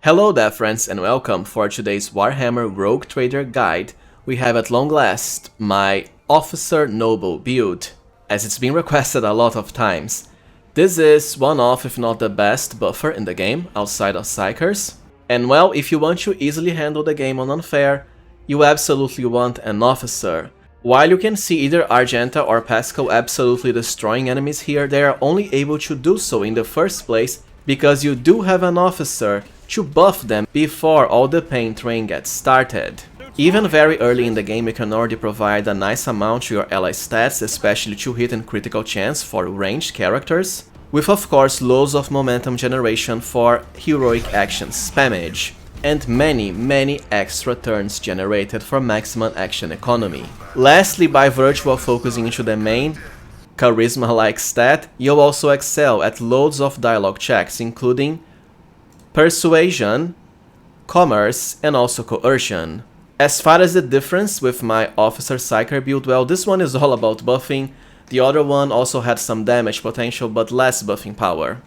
Hello there friends and welcome for today's Warhammer Rogue Trader guide. We have at long last my Officer Noble build, as it's been requested a lot of times. This is one of, if not the best buffer in the game, outside of Psychers. And well, if you want to easily handle the game on unfair, you absolutely want an Officer. While you can see either Argenta or Pascal absolutely destroying enemies here, they are only able to do so in the first place because you do have an Officer to buff them before all the pain train gets started. Even very early in the game you can already provide a nice amount to your ally stats, especially to hit and critical chance for ranged characters, with of course loads of momentum generation for heroic action spammage, and many extra turns generated for maximum action economy. Lastly, by virtue of focusing into the main charisma-like stat, you'll also excel at loads of dialogue checks, including Persuasion, Commerce, and also Coercion. As far as the difference with my Officer Psyker build, well, this one is all about buffing. The other one also had some damage potential but less buffing power.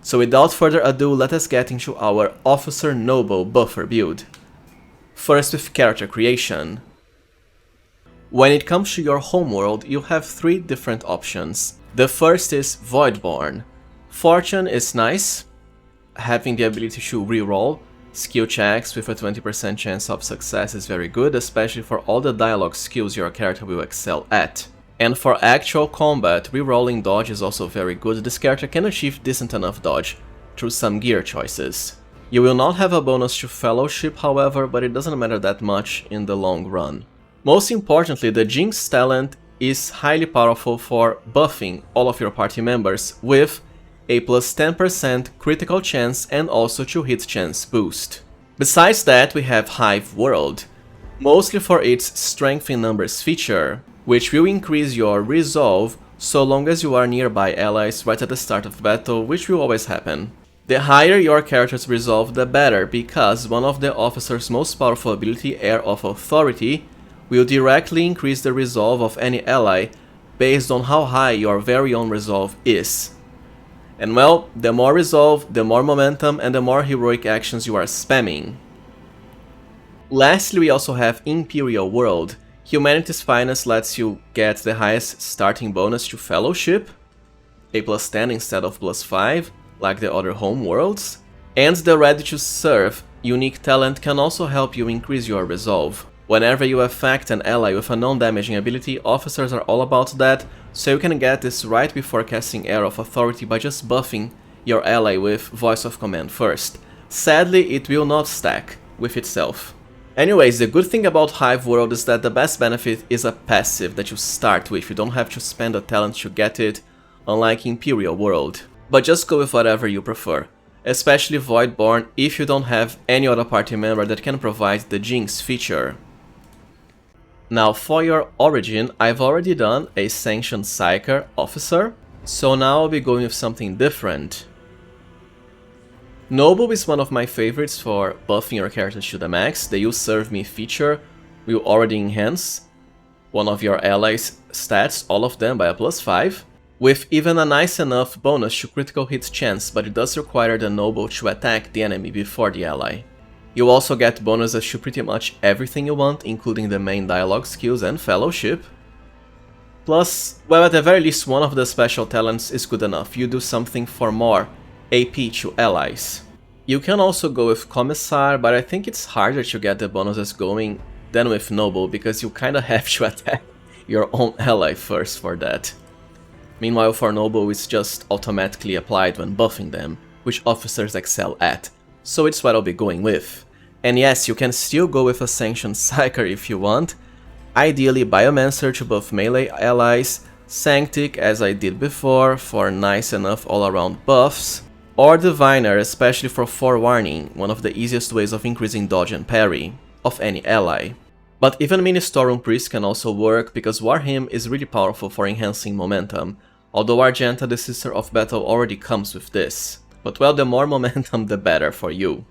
So without further ado, let us get into our Officer Noble buffer build. First with character creation. When it comes to your homeworld, you have three different options. The first is Voidborn. Fortune is nice, having the ability to reroll. Skill checks with a 20% chance of success is very good, especially for all the dialogue skills your character will excel at. And for actual combat, rerolling dodge is also very good. This character can achieve decent enough dodge through some gear choices. You will not have a bonus to Fellowship, however, but it doesn't matter that much in the long run. Most importantly, the Jinx talent is highly powerful for buffing all of your party members with a plus 10% critical chance and also to hit chance boost. Besides that, we have Homeworld, mostly for its strength in numbers feature, which will increase your resolve so long as you are nearby allies right at the start of battle, which will always happen. The higher your character's resolve, the better, because one of the officer's most powerful ability, Air of Authority, will directly increase the resolve of any ally based on how high your very own resolve is. And well, the more resolve, the more momentum, and the more heroic actions you are spamming. Lastly, we also have Imperial World. Humanity's Finest lets you get the highest starting bonus to Fellowship, a plus 10 instead of plus 5, like the other homeworlds. And the Ready to Serve unique talent can also help you increase your resolve. Whenever you affect an ally with a non-damaging ability, officers are all about that, so you can get this right before casting Air of Authority by just buffing your ally with Voice of Command first. Sadly, it will not stack with itself. Anyways, the good thing about Homeworld is that the best benefit is a passive that you start with. You don't have to spend a talent to get it, unlike Imperial World. But just go with whatever you prefer, especially Voidborn if you don't have any other party member that can provide the Jinx feature. Now for your origin, I've already done a Sanctioned Psyker Officer, so now I'll be going with something different. Noble is one of my favorites for buffing your character to the max. The You Serve Me feature will already enhance one of your allies' stats, all of them by a plus 5, with even a nice enough bonus to critical hit chance, but it does require the Noble to attack the enemy before the ally. You also get bonuses to pretty much everything you want, including the main dialogue skills and Fellowship. Plus, well, at the very least one of the special talents is good enough. You do something for more AP to allies. You can also go with Commissar, but I think it's harder to get the bonuses going than with Noble, because you kinda have to attack your own ally first for that. Meanwhile for Noble it's just automatically applied when buffing them, which officers excel at. So it's what I'll be going with. And yes, you can still go with a Sanctioned Psyker if you want. Ideally Biomancer to buff melee allies, Sanctic as I did before for nice enough all-around buffs, or Diviner especially for forewarning, one of the easiest ways of increasing dodge and parry of any ally. But even Mini Storm Priest can also work because Warhymn is really powerful for enhancing momentum, although Argenta the Sister of Battle already comes with this. But well, the more momentum the better for you,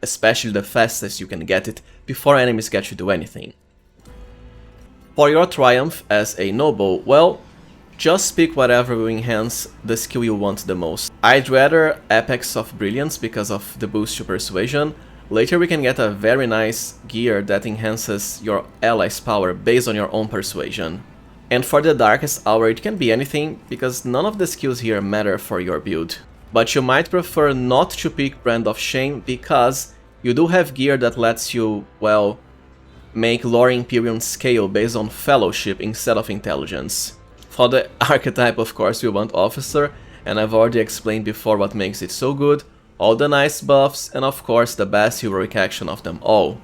especially the fastest you can get it before enemies get to do anything. For your Triumph as a Noble, well, just pick whatever will enhance the skill you want the most. I'd rather Apex of Brilliance because of the boost to Persuasion. Later we can get a very nice gear that enhances your allies' power based on your own Persuasion. And for the Darkest Hour it can be anything, because none of the skills here matter for your build. But you might prefer not to pick Brand of Shame because you do have gear that lets you, well, make Lore Imperium scale based on Fellowship instead of Intelligence. For the Archetype, of course, we want Officer, and I've already explained before what makes it so good, all the nice buffs, and of course the best heroic action of them all.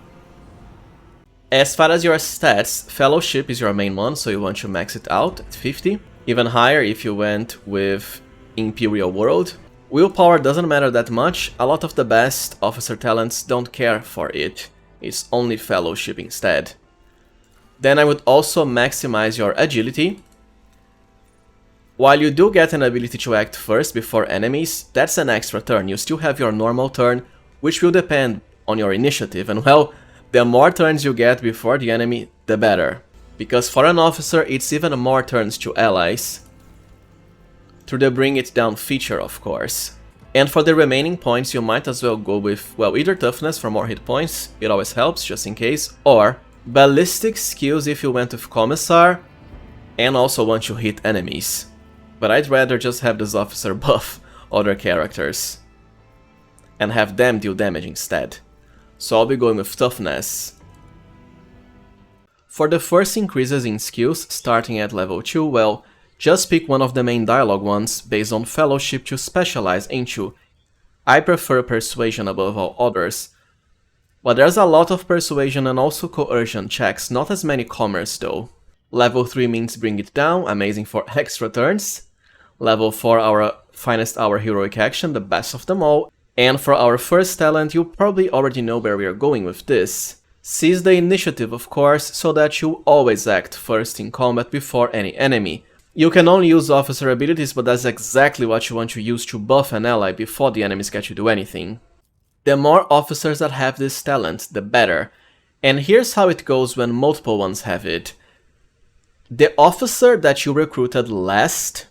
As far as your stats, Fellowship is your main one, so you want to max it out at 50. Even higher if you went with Imperial World. Willpower doesn't matter that much, a lot of the best officer talents don't care for it. It's only Fellowship instead. Then I would also maximize your Agility. While you do get an ability to act first before enemies, that's an extra turn. You still have your normal turn, which will depend on your initiative, and well, the more turns you get before the enemy, the better. Because for an officer, it's even more turns to allies. Through the Bring It Down feature, of course. And for the remaining points, you might as well go with, well, either Toughness for more hit points, it always helps, just in case, or Ballistic Skills if you went with Commissar, and also want to hit enemies. But I'd rather just have this officer buff other characters, and have them deal damage instead. So I'll be going with Toughness. For the first increases in skills, starting at level 2, well, just pick one of the main dialogue ones based on Fellowship to specialize into. I prefer Persuasion above all others, but there's a lot of Persuasion and also Coercion checks, not as many Commerce though. Level 3 means Bring It Down, amazing for extra turns. Level 4 our Finest Hour Heroic Action, the best of them all. And for our first talent, you probably already know where we are going with this. Seize the initiative, of course, so that you always act first in combat before any enemy. You can only use officer abilities, but that's exactly what you want to use to buff an ally before the enemies get to do anything. The more officers that have this talent, the better. And here's how it goes when multiple ones have it. The officer that you recruited last,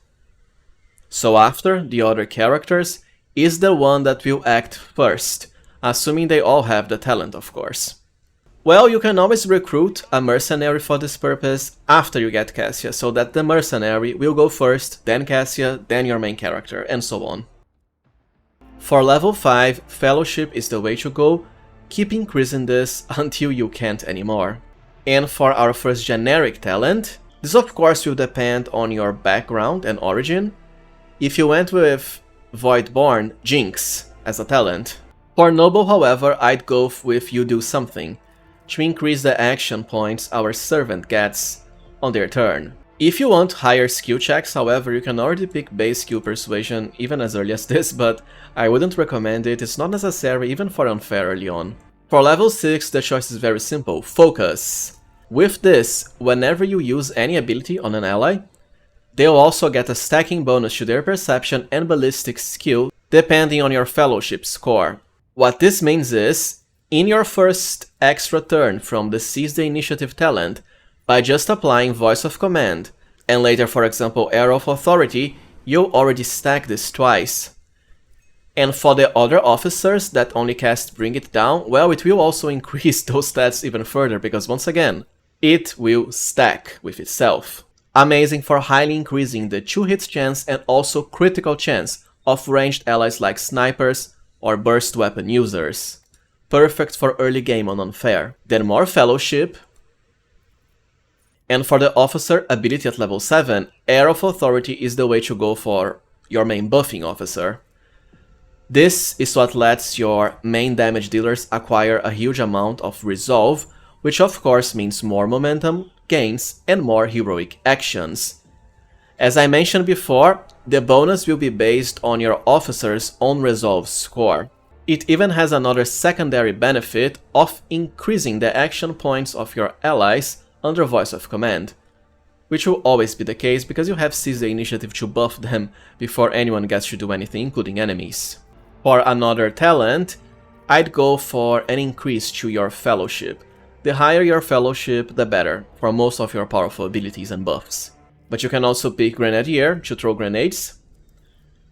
so after the other characters, is the one that will act first, assuming they all have the talent, of course. Well, you can always recruit a mercenary for this purpose after you get Cassia, so that the mercenary will go first, then Cassia, then your main character, and so on. For level 5, Fellowship is the way to go. Keep increasing this until you can't anymore. And for our first generic talent, this of course will depend on your background and origin. If you went with Voidborn, Jinx as a talent. For Noble, however, I'd go with You Do Something, to increase the action points our servant gets on their turn. If you want higher skill checks, however, you can already pick base skill Persuasion even as early as this, but I wouldn't recommend it, it's not necessary even for unfair early on. For level 6, the choice is very simple, Focus. With this, whenever you use any ability on an ally, they'll also get a stacking bonus to their Perception and Ballistic skill depending on your Fellowship score. What this means is, in your first extra turn from the Seize the Initiative talent, by just applying Voice of Command, and later for example Arrow of Authority, you'll already stack this twice. And for the other officers that only cast Bring It Down, well, it will also increase those stats even further, because once again, it will stack with itself. Amazing for highly increasing the 2-hit chance and also critical chance of ranged allies like snipers or burst weapon users. Perfect for early game on unfair. Then more Fellowship. And for the officer ability at level 7, Arrow of Authority is the way to go for your main buffing officer. This is what lets your main damage dealers acquire a huge amount of resolve, which of course means more momentum, gains, and more heroic actions. As I mentioned before, the bonus will be based on your officer's own resolve score. It even has another secondary benefit of increasing the action points of your allies under Voice of Command, which will always be the case because you have seized the initiative to buff them before anyone gets to do anything, including enemies. For another talent, I'd go for an increase to your Fellowship. The higher your Fellowship, the better, for most of your powerful abilities and buffs. But you can also pick Grenadier to throw grenades.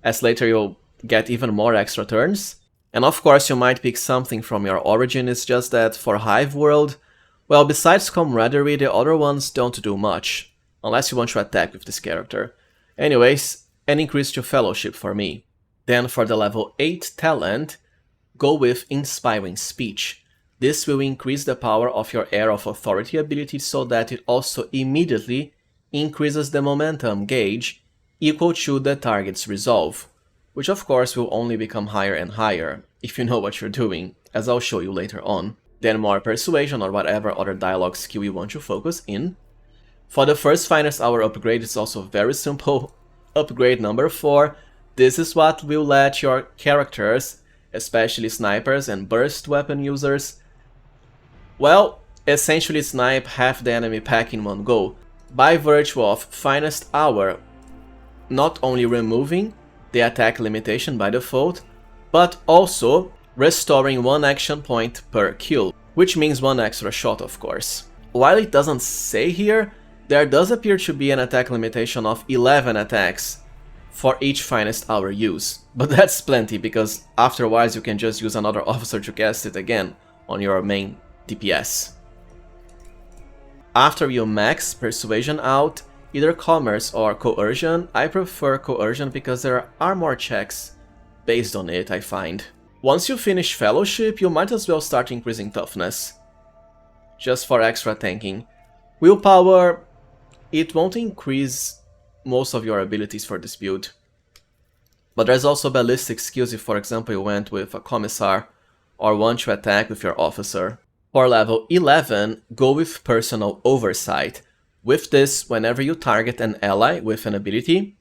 as later you'll get even more extra turns. And of course you might pick something from your origin, it's just that for Homeworld, well, besides camaraderie, the other ones don't do much, unless you want to attack with this character. Anyways, an increase to Fellowship for me. Then for the level 8 talent, go with Inspiring Speech. This will increase the power of your Air of Authority ability so that it also immediately increases the momentum gauge equal to the target's resolve, which of course will only become higher and higher if you know what you're doing, as I'll show you later on. Then more Persuasion or whatever other dialogue skill you want to focus in. For the first Finest Hour upgrade, it's also very simple. Upgrade number 4. This is what will let your characters, especially snipers and burst weapon users, well, essentially snipe half the enemy pack in one go, by virtue of Finest Hour not only removing the attack limitation by default, but also restoring 1 action point per kill, which means 1 extra shot of course. While it doesn't say here, there does appear to be an attack limitation of 11 attacks for each Finest Hour use, but that's plenty because afterwards you can just use another officer to cast it again on your main DPS. After you max Persuasion out, either Commerce or Coercion, I prefer Coercion because there are more checks based on it, I find. Once you finish Fellowship, you might as well start increasing Toughness, just for extra tanking. Willpower, it won't increase most of your abilities for this build. But there's also ballistic skills if, for example, you went with a Commissar or want to attack with your Officer. For level 11, go with Personal Oversight. With this, whenever you target an ally with an ability,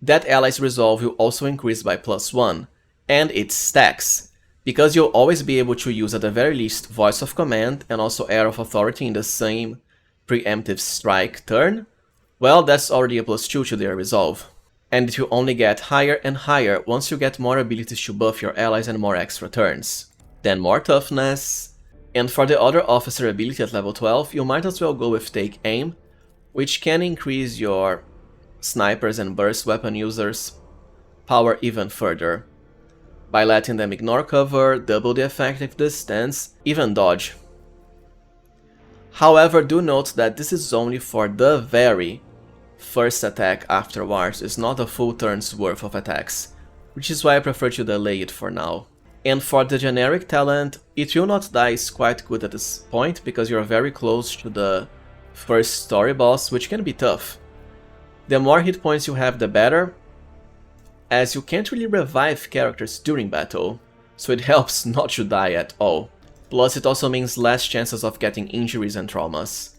that ally's resolve will also increase by +1, and it stacks, because you'll always be able to use at the very least Voice of Command and also Air of Authority in the same preemptive strike turn. Well, that's already a +2 to their resolve, and it will only get higher and higher once you get more abilities to buff your allies and more extra turns. Then more Toughness. And for the other officer ability at level 12, you might as well go with Take Aim, which can increase your snipers and burst weapon users' power even further, by letting them ignore cover, double the effective distance, even dodge. However, do note that this is only for the very first attack afterwards, it's not a full turn's worth of attacks, which is why I prefer to delay it for now. And for the generic talent, It Will Not Die is quite good at this point, because you're very close to the first story boss, which can be tough. The more hit points you have, the better, as you can't really revive characters during battle, so it helps not to die at all. Plus it also means less chances of getting injuries and traumas.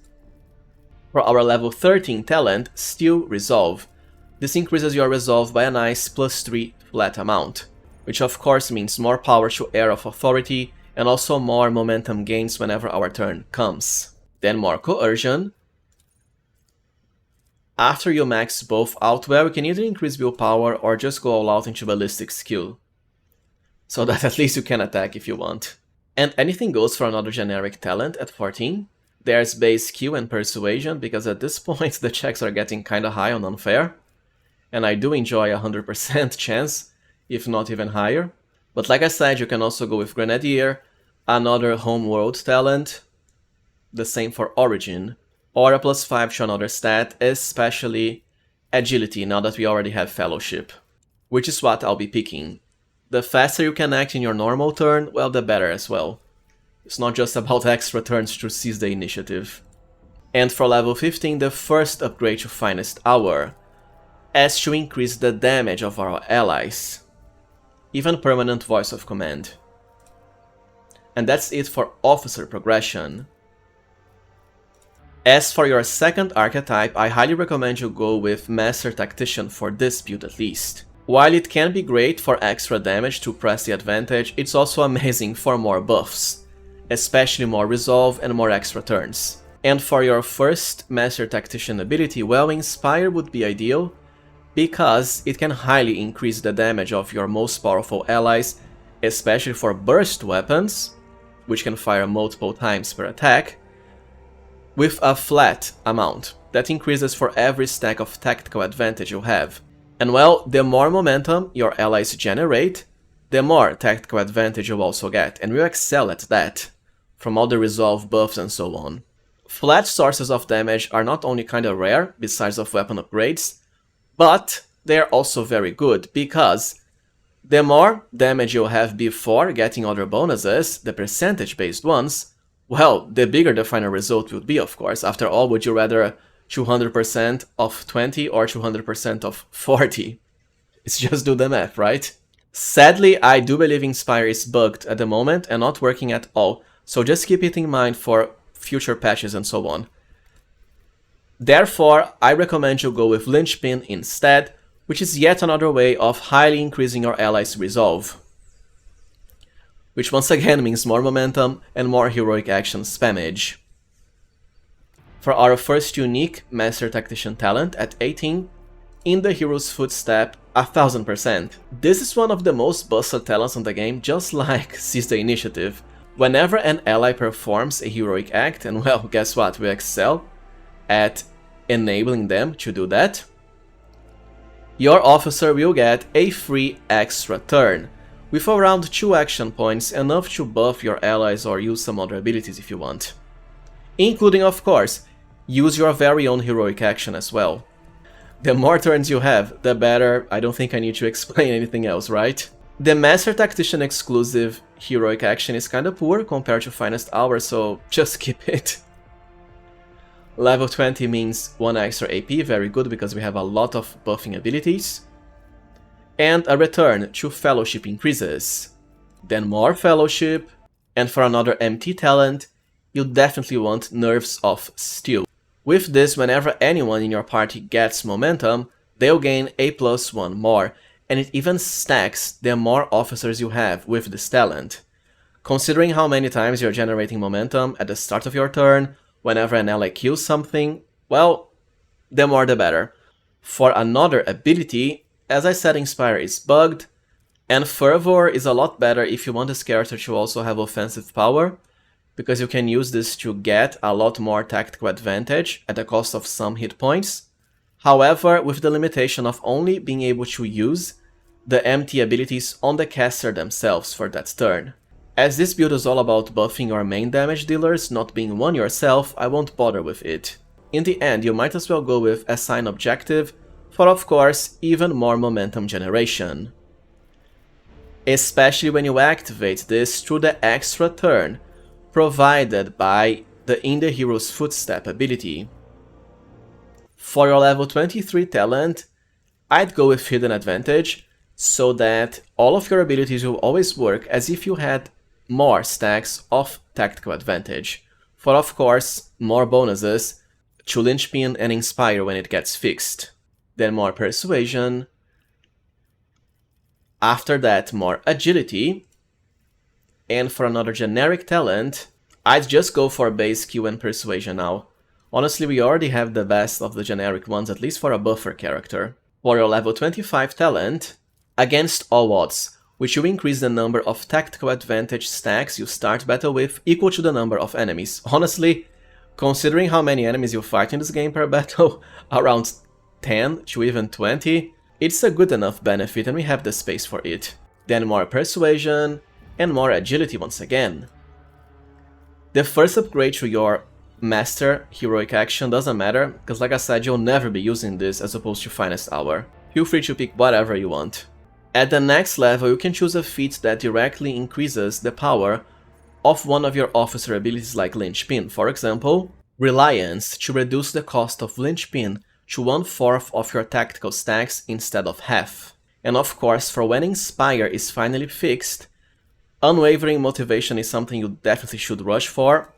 For our level 13 talent, Steel Resolve. This increases your resolve by a nice +3 flat amount, which of course means more power to Air of Authority and also more momentum gains whenever our turn comes. Then more Coercion. After you max both out, well, you can either increase willpower or just go all out into ballistic skill, so that at least you can attack if you want. And anything goes for another generic talent at 14. There's base Q and Persuasion, because at this point the checks are getting kinda high on Unfair, and I do enjoy 100% chance, if not even higher. But like I said, you can also go with Grenadier, another Homeworld talent, the same for Origin, or a +5 to another stat, especially Agility, now that we already have Fellowship, which is what I'll be picking. The faster you can act in your normal turn, well, the better as well. It's not just about extra turns to seize the initiative. And for level 15, the first upgrade to Finest Hour, as to increase the damage of our allies, even permanent Voice of Command. And that's it for officer progression. As for your second archetype, I highly recommend you go with Master Tactician for this build at least. While it can be great for extra damage to press the advantage, it's also amazing for more buffs, especially more resolve and more extra turns. And for your first Master Tactician ability, well, Inspire would be ideal, because it can highly increase the damage of your most powerful allies, especially for burst weapons, which can fire multiple times per attack, with a flat amount that increases for every stack of tactical advantage you have. And well, the more momentum your allies generate, the more tactical advantage you also get, and you excel at that, from all the resolve buffs and so on. Flat sources of damage are not only kinda rare, besides of weapon upgrades, but they are also very good, because the more damage you have before getting other bonuses, the percentage-based ones, well, the bigger the final result would be, of course. After all, would you rather 200% of 20 or 200% of 40? It's just do the math, right? Sadly, I do believe Inspire is bugged at the moment and not working at all, so just keep it in mind for future patches and so on. Therefore, I recommend you go with Linchpin instead, which is yet another way of highly increasing your allies' resolve. Which once again means more momentum and more heroic action spammage. For our first unique Master Tactician talent at 18, in the Hero's Footstep, 1000%. This is one of the most busted talents on the game, just like Seize the Initiative. Whenever an ally performs a heroic act, and well, guess what, we excel at enabling them to do that, your officer will get a free extra turn, with around 2 action points, enough to buff your allies or use some other abilities if you want. Including, of course, use your very own heroic action as well. The more turns you have, the better. I don't think I need to explain anything else, right? The Master Tactician exclusive heroic action is kinda poor compared to Finest Hour, so just skip it. Level 20 means 1 extra AP, very good because we have a lot of buffing abilities. And a return to Fellowship increases. Then more Fellowship, and for another MT talent, you definitely want Nerves of Steel. With this, whenever anyone in your party gets momentum, they'll gain a +1 more, and it even stacks the more officers you have with this talent. Considering how many times you're generating momentum at the start of your turn, whenever an ally kills something, well, the more the better. For another ability, as I said, Inspire is bugged, and Fervor is a lot better if you want this character to also have offensive power, because you can use this to get a lot more tactical advantage at the cost of some hit points. However, with the limitation of only being able to use the MT abilities on the caster themselves for that turn. As this build is all about buffing your main damage dealers, not being one yourself, I won't bother with it. In the end, you might as well go with Assign Objective for, of course, even more momentum generation. Especially when you activate this through the extra turn provided by the In the Hero's Footstep ability. For your level 23 talent, I'd go with Hidden Advantage, so that all of your abilities will always work as if you had more stacks of tactical advantage, for of course more bonuses to Linchpin and Inspire when it gets fixed. Then more Persuasion, after that more Agility, and for another generic talent, I'd just go for base Q and Persuasion now. Honestly, we already have the best of the generic ones, at least for a buffer character. For your level 25 talent, Against All Odds, which will increase the number of tactical advantage stacks you start battle with equal to the number of enemies. Honestly, considering how many enemies you fight in this game per battle, around 10 to even 20, it's a good enough benefit and we have the space for it. Then more Persuasion, and more Agility once again. The first upgrade to your Master Heroic Action doesn't matter, because like I said, you'll never be using this as opposed to Finest Hour. Feel free to pick whatever you want. At the next level, you can choose a feat that directly increases the power of one of your officer abilities like Linchpin. For example, Reliance, to reduce the cost of Linchpin to 1/4 of your tactical stacks instead of half. And of course, for when Inspire is finally fixed, Unwavering Motivation is something you definitely should rush for,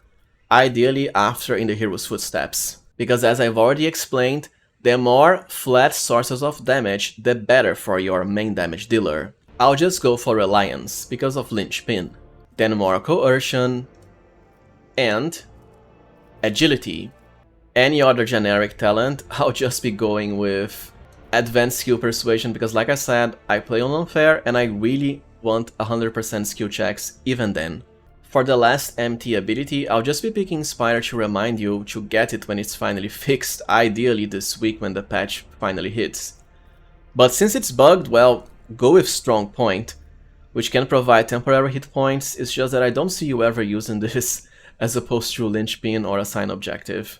ideally after In the Hero's Footsteps. Because as I've already explained, the more flat sources of damage, the better for your main damage dealer. I'll just go for Reliance, because of Linchpin. Then more Coercion, and Agility. Any other generic talent, I'll just be going with Advanced Skill Persuasion, because like I said, I play on Unfair and I really want 100% skill checks even then. For the last MT ability, I'll just be picking Inspire to remind you to get it when it's finally fixed, ideally this week when the patch finally hits. But since it's bugged, well, go with Strong Point, which can provide temporary hit points. It's just that I don't see you ever using this as opposed to Linchpin or Assign Objective.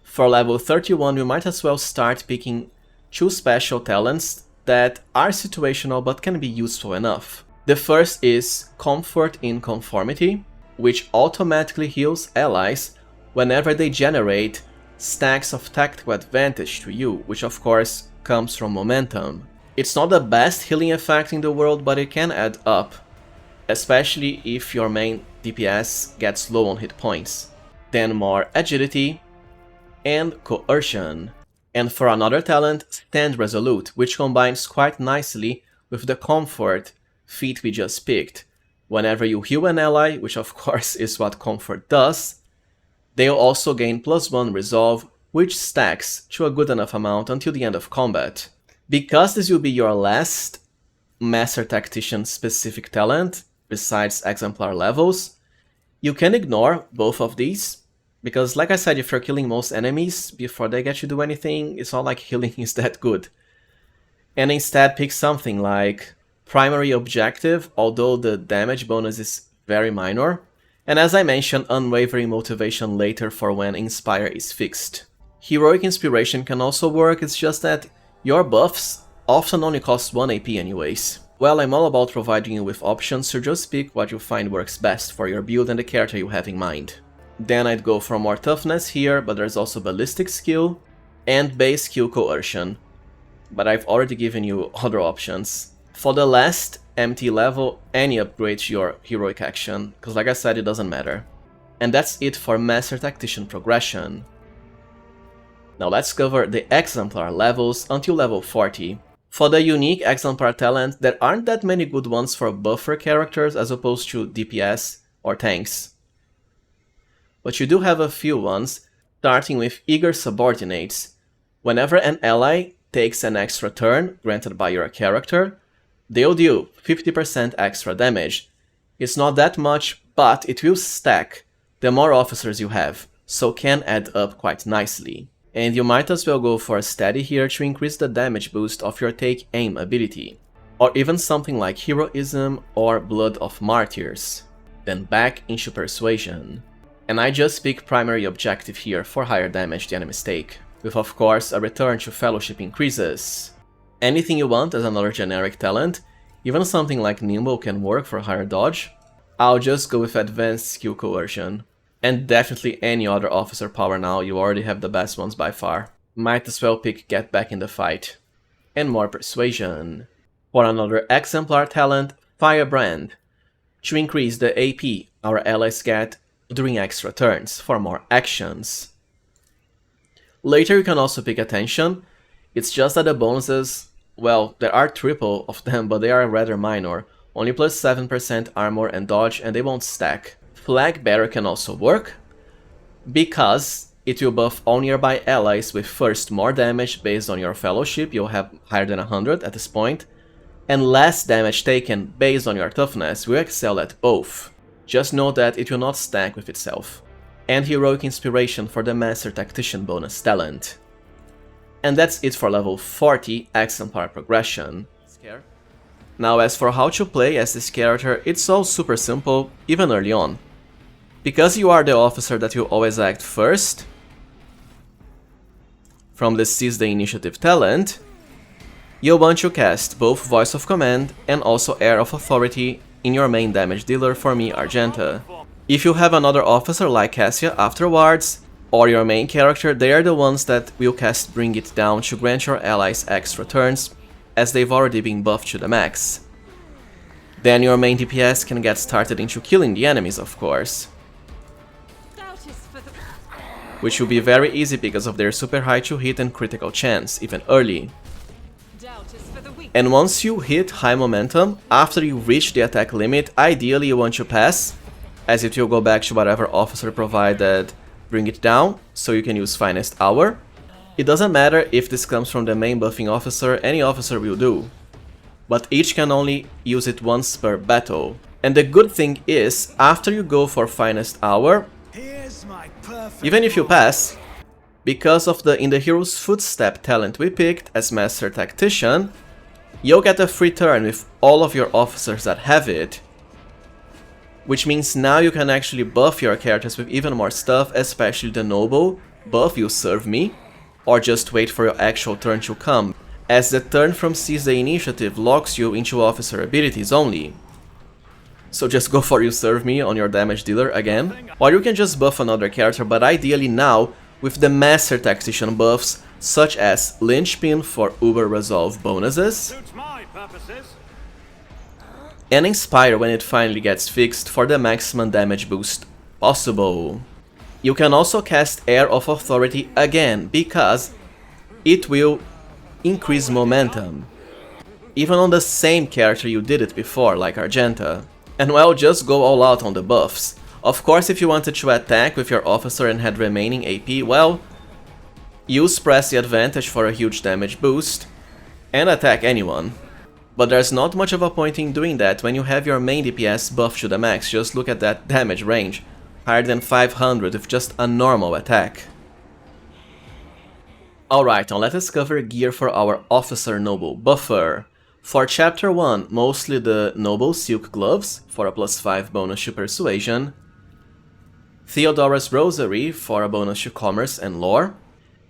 For level 31, you might as well start picking 2 special talents that are situational but can be useful enough. The first is Comfort in Conformity, which automatically heals allies whenever they generate stacks of tactical advantage to you, which of course comes from momentum. It's not the best healing effect in the world, but it can add up, especially if your main DPS gets low on hit points. Then more Agility and Coercion. And for another talent, Stand Resolute, which combines quite nicely with the Comfort feat we just picked. Whenever you heal an ally, which of course is what Comfort does, they'll also gain +1 Resolve, which stacks to a good enough amount until the end of combat. Because this will be your last Master Tactician specific talent, besides Exemplar levels, you can ignore both of these, because like I said, if you're killing most enemies before they get to do anything, it's not like healing is that good. And instead pick something like Primary Objective, although the damage bonus is very minor, and as I mentioned, Unwavering Motivation later for when Inspire is fixed. Heroic Inspiration can also work, it's just that your buffs often only cost 1 AP anyways. Well, I'm all about providing you with options, so just pick what you find works best for your build and the character you have in mind. Then I'd go for more toughness here, but there's also ballistic skill and base skill coercion. But I've already given you other options. For the last MT level, any upgrade to your heroic action, because like I said, it doesn't matter. And that's it for Master Tactician progression. Now let's cover the Exemplar levels until level 40. For the unique Exemplar talent, there aren't that many good ones for buffer characters as opposed to DPS or tanks. But you do have a few ones, starting with Eager Subordinates. Whenever an ally takes an extra turn granted by your character, they'll deal 50% extra damage. It's not that much, but it will stack the more officers you have, so can add up quite nicely. And you might as well go for a Steady here to increase the damage boost of your Take Aim ability, or even something like Heroism or Blood of Martyrs. Then back into Persuasion. And I just pick Primary Objective here for higher damage the enemies take, with of course a return to Fellowship increases. Anything you want as another generic talent, even something like Nimble can work for higher dodge. I'll just go with Advanced Skill Coercion. And definitely any other officer power now, you already have the best ones by far. Might as well pick Get Back in the Fight. And more Persuasion. For another Exemplar talent, Firebrand. To increase the AP our allies get during extra turns, for more actions. Later you can also pick Attention. It's just that the bonuses, well, there are triple of them, but they are rather minor. Only plus 7% armor and dodge, and they won't stack. Flag Bearer can also work, because it will buff all nearby allies with first more damage based on your fellowship, you'll have higher than 100 at this point, and less damage taken based on your toughness will excel at both. Just know that it will not stack with itself. And Heroic Inspiration for the Master Tactician bonus talent. And that's it for level 40 Exemplar progression. Now as for how to play as this character, it's all super simple, even early on. Because you are the officer that will always act first, from the Seize the Initiative talent, you'll want to cast both Voice of Command and also Air of Authority in your main damage dealer, for me Argenta. If you have another officer like Cassia afterwards, or your main character, they are the ones that will cast Bring It Down to grant your allies extra turns, as they've already been buffed to the max. Then your main DPS can get started into killing the enemies, of course. Which will be very easy because of their super high to hit and critical chance, even early. And once you hit high momentum, after you reach the attack limit, ideally you want to pass, as it will go back to whatever officer provided Bring It Down, so you can use Finest Hour. It doesn't matter if this comes from the main buffing officer, any officer will do. But each can only use it once per battle. And the good thing is, after you go for Finest Hour, even if you pass, Because of the In the Hero's Footstep talent we picked as Master Tactician, you'll get a free turn with all of your officers that have it. Which means now you can actually buff your characters with even more stuff, especially the Noble, buff You Serve Me, or just wait for your actual turn to come, as the turn from Seize the Initiative locks you into officer abilities only. So just go for You Serve Me on your damage dealer again, or you can just buff another character, but ideally now with the Master Tactician buffs, such as Linchpin for Uber Resolve bonuses, and Inspire when it finally gets fixed for the maximum damage boost possible. You can also cast Air of Authority again, because it will increase momentum, even on the same character you did it before, like Argenta. And well, just go all out on the buffs. Of course, if you wanted to attack with your officer and had remaining AP, well, use Press the Advantage for a huge damage boost, and attack anyone. But there's not much of a point in doing that when you have your main DPS buffed to the max. Just look at that damage range, higher than 500 with just a normal attack. Alright, now let us cover gear for our Officer Noble buffer. For Chapter 1, mostly the Noble Silk Gloves for a +5 bonus to Persuasion, Theodora's Rosary for a bonus to Commerce and Lore,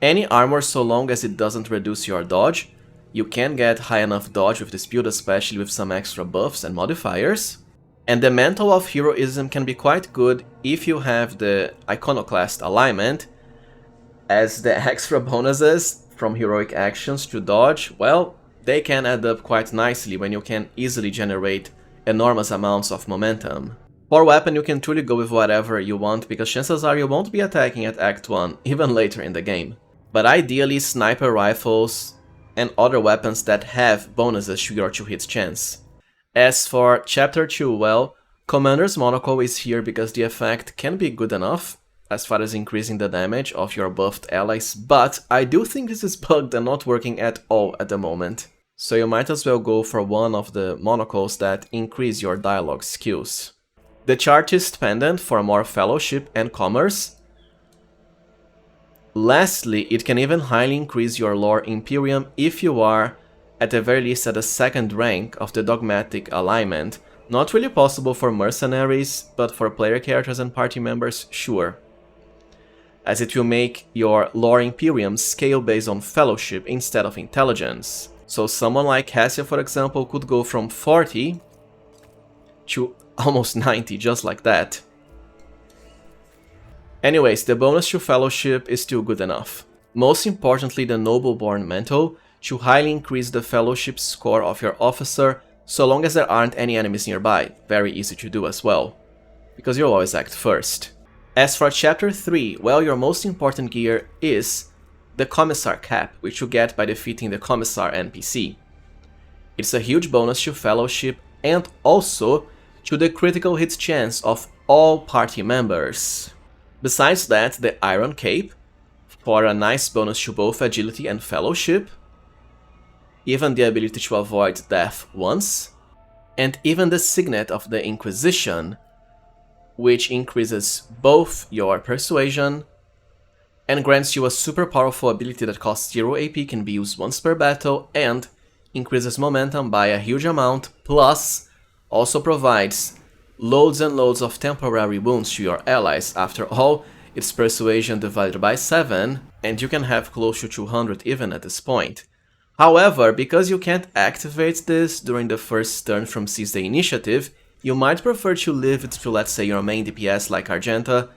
any armor so long as it doesn't reduce your dodge. You can get high enough dodge with this build, especially with some extra buffs and modifiers. And the Mantle of Heroism can be quite good if you have the Iconoclast alignment, as the extra bonuses from heroic actions to dodge, well, they can add up quite nicely when you can easily generate enormous amounts of momentum. For weapon, you can truly go with whatever you want, because chances are you won't be attacking at Act 1, even later in the game. But ideally, sniper rifles and other weapons that have bonuses to your 2-hit chance. As for Chapter 2, well, Commander's Monocle is here because the effect can be good enough as far as increasing the damage of your buffed allies, but I do think this is bugged and not working at all at the moment. So you might as well go for one of the monocles that increase your dialogue skills. The Chartist Pendant for more Fellowship and Commerce. Lastly, it can even highly increase your Lore Imperium if you are, at the very least, at the 2nd rank of the Dogmatic Alignment. Not really possible for mercenaries, but for player characters and party members, sure. As it will make your Lore Imperium scale based on Fellowship instead of Intelligence. So someone like Cassia, for example, could go from 40 to almost 90, just like that. Anyways, the bonus to Fellowship is still good enough. Most importantly, the Nobleborn Mantle to highly increase the Fellowship score of your officer, so long as there aren't any enemies nearby. Very easy to do as well, because you'll always act first. As for Chapter 3, well, your most important gear is the Commissar Cap, which you get by defeating the Commissar NPC. It's a huge bonus to Fellowship and also to the critical hit chance of all party members. Besides that, the Iron Cape, for a nice bonus to both Agility and Fellowship, even the ability to avoid death once, and even the Signet of the Inquisition, which increases both your Persuasion and grants you a super powerful ability that costs 0 AP, can be used once per battle, and increases momentum by a huge amount, plus also provides loads and loads of temporary wounds to your allies. After all, it's Persuasion divided by 7, and you can have close to 200 even at this point. However, because you can't activate this during the first turn from Seize the Initiative, you might prefer to leave it to, let's say, your main DPS like Argenta,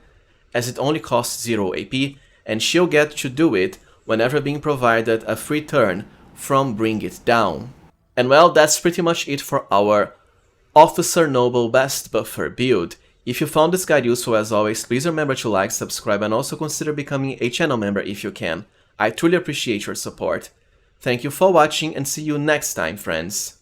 as it only costs 0 AP, and she'll get to do it whenever being provided a free turn from Bring It Down. And well, that's pretty much it for our Officer Noble Best Buffer build. If you found this guide useful, as always, please remember to like, subscribe, and also consider becoming a channel member if you can. I truly appreciate your support. Thank you for watching, and see you next time, friends.